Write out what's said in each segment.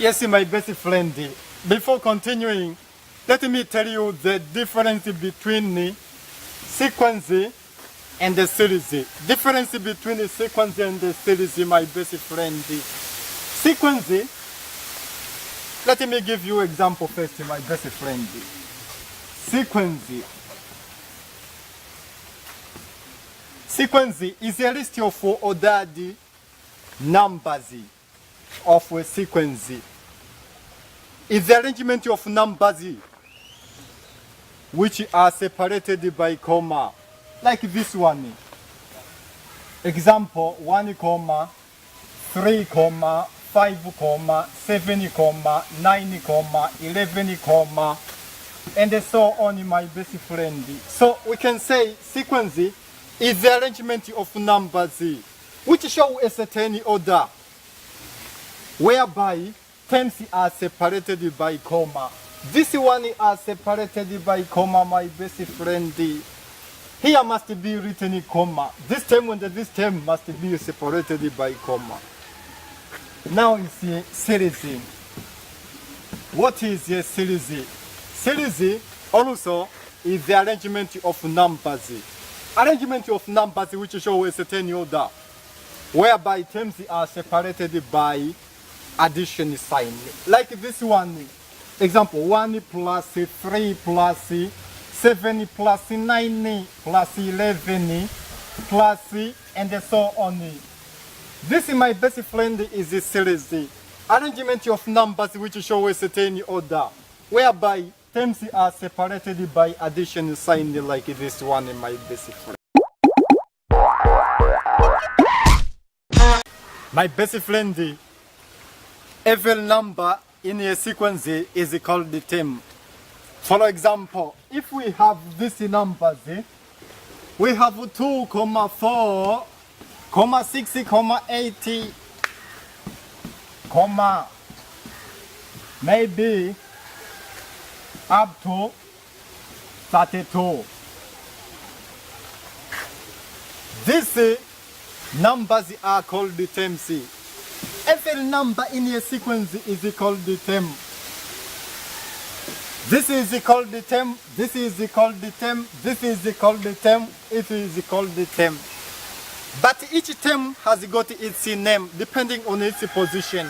Yes, my best friend. Before continuing, let me tell you the difference between the sequence and the series. Difference between the sequence and the series, my best friend. Sequence, let me give you example first, my best friend. Sequence is a list of ordered numbers of a sequence. It's the arrangement of numbers which are separated by comma, like this one. Example 1 comma 3 comma 5 comma 7 comma 9 comma 11 comma and so on, my best friend. So we can say sequence is the arrangement of numbers which show a certain order, whereby terms are separated by comma. This one are separated by comma, my best friend. Here must be written comma. This term and this term must be separated by comma. Now you see series. What is a series? Series also is the arrangement of numbers. Arrangement of numbers which show a certain order, whereby terms are separated by addition sign. Like this one. Example 1 plus 3 plus 7 plus 9 plus 11 plus and so on. This, my best friend, is a series. Arrangement of numbers which show a certain order, whereby terms are separated by addition sign, like this one, my best friend. My best friend, every number in a sequence is called the term. For example, if we have these numbers, we have 2, 4, 6, 8, maybe up to 32. These numbers are called the terms. Every number in a sequence is called the term. This is called the term, this is called the term, this is called the term, it is called the term. But each term has got its name depending on its position.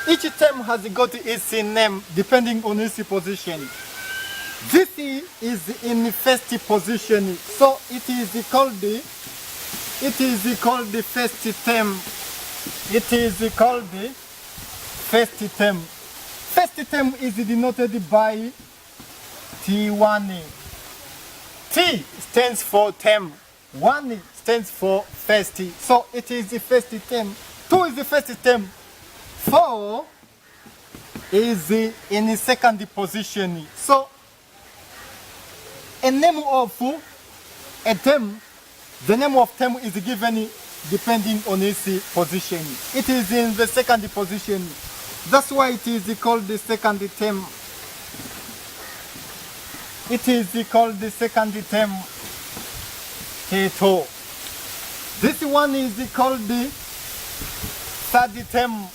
Each term has got its name depending on its position. This is in first position, so it is called the first term. It is called the first term. First term is denoted by T1. T stands for term. 1 stands for first. So it is the first term. 2 is the first term. 4 is in the second position. So a name of a term, the name of term is given depending on its position. It is in the second position. That's why it is called the second term. It is called the second term. T2. This one is called the third term.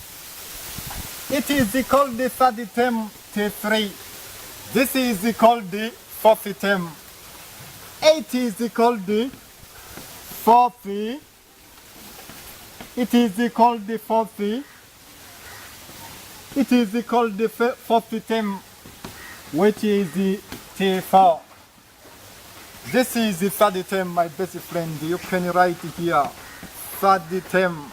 It is called the third term. T3. This is called the fourth term. 8 is called the fourth. It is called the fourth. It is called the fourth term, which is the T4. This is the third term, my best friend. You can write it here. Third term.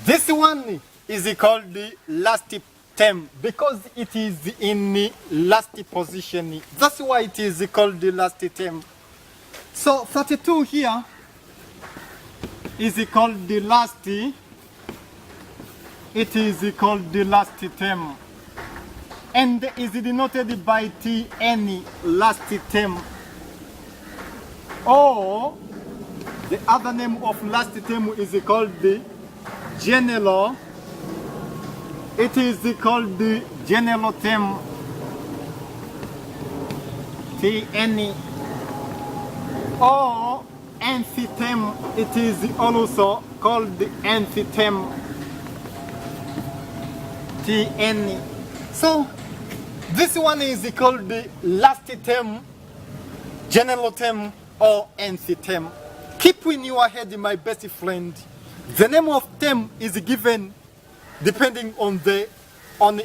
This one is called the last term because it is in the last position. That's why it is called the last term. So 32 here is called the last. It is called the last term. And is denoted by Tn, last term. Or the other name of last term is called the general. It is called the general term. Tn. Or nth term, it is also called the nth term. Tn. So this one is called the last term, general term, or nth term. Keep in your head, my best friend, the name of term is given depending on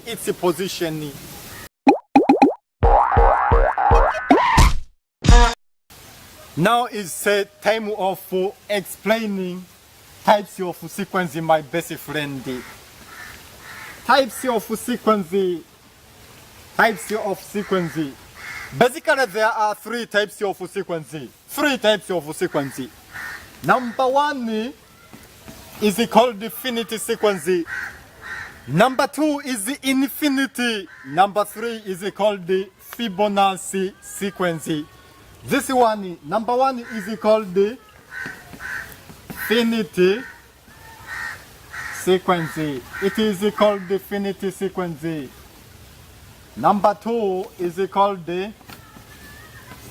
its position. Now is time of explaining types of sequence, my best friend. Types of sequence. Basically, there are three types of sequence. Number one is called the finite sequence. Number two is the infinity. Number three is called the Fibonacci sequence. This one, number one is called the finite sequence. It is called the finite sequence. Number two is called the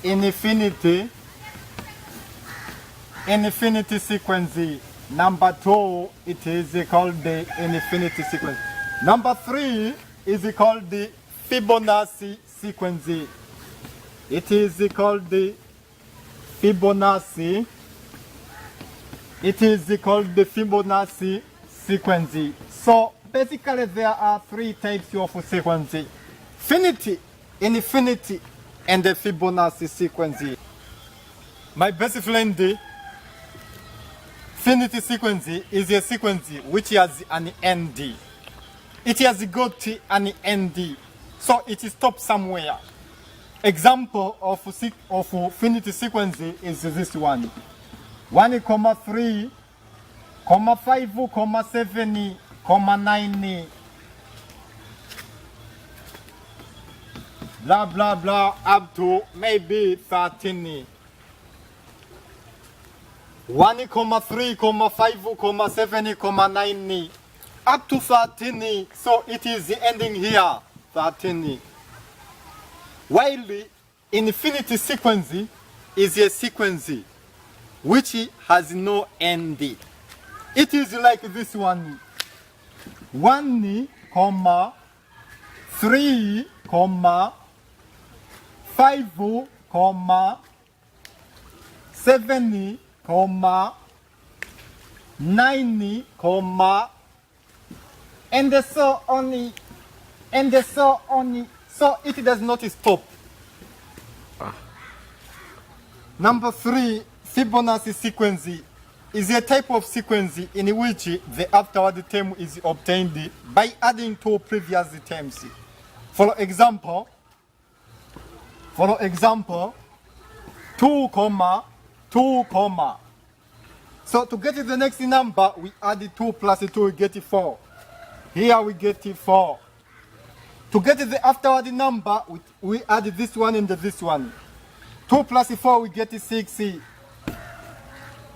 infinity sequence. Number two, it is called the infinity sequence. Number three is called the Fibonacci sequence. It is called the Fibonacci. It is called the Fibonacci sequence. So basically, there are three types of sequence: finity, infinity, and the Fibonacci sequence. My best friend, finity sequence is a sequence which has an end. It has got an end, so it stops somewhere. Example of finity sequence is this one: 1, 3, 5, 7, 9, blah blah blah, up to maybe 13. 1, 3, 5, 7, 9, up to 13. So it is ending here, 13. While the infinity sequence is a sequence which has no end. It is like this one: 1, 3, 5, 7, 9, and so on, and so on. So it does not stop. Number 3, Fibonacci sequence is a type of sequence in which the afterward term is obtained by adding two previous terms. For example, 2, 2, So to get the next number, we add 2 plus 2, we get 4. Here we get 4. To get the afterward number, we add this one and this one. 2 plus 4, we get 6.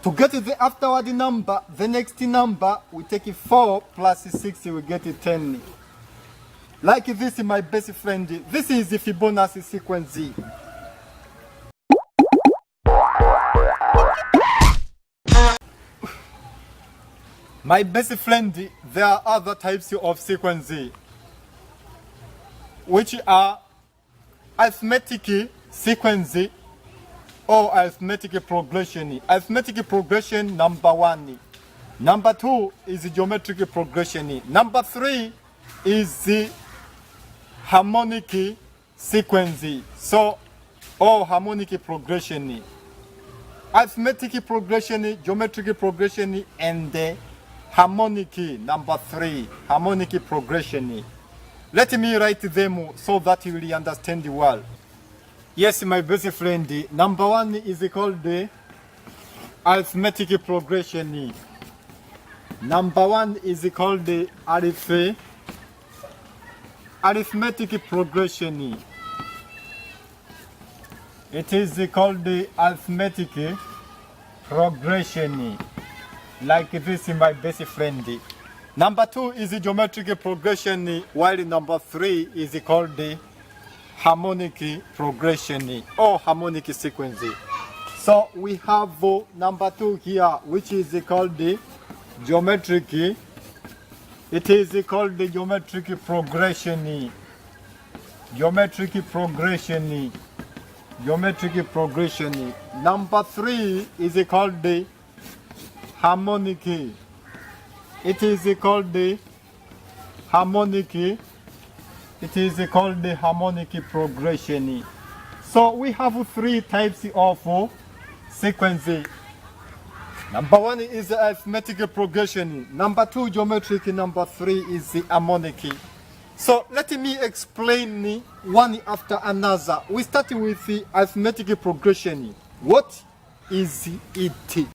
To get the afterward number, the next number, we take 4 plus 6, we get 10. Like this, my best friend, this is the Fibonacci sequence. My best friend, there are other types of sequence, which are arithmetic sequence or arithmetic progression. Arithmetic progression, number 1. Number 2 is geometric progression. Number 3 is the harmonic sequence. So, or harmonic progression. Arithmetic progression, geometric progression, and the harmonic, number 3, harmonic progression. Let me write them so that you will understand the word. Yes, my best friend, number 1 is called the arithmetic progression. Number 1 is called the arithmetic progression. It is called the arithmetic progression. Like this, my best friend. Number 2 is the geometric progression, while number 3 is called the harmonic progression or harmonic sequence. So we have number 2 here, which is called the geometric It is called the geometric progression. Geometric progression. Geometric progression. Number 3 is called the harmonic. It is called the harmonic. It is called the harmonic progression. So we have 3 types of sequence. Number 1 is the arithmetic progression. Number 2, geometric. Number 3 is the harmonic. So let me explain one after another. We start with the arithmetic progression. What is it?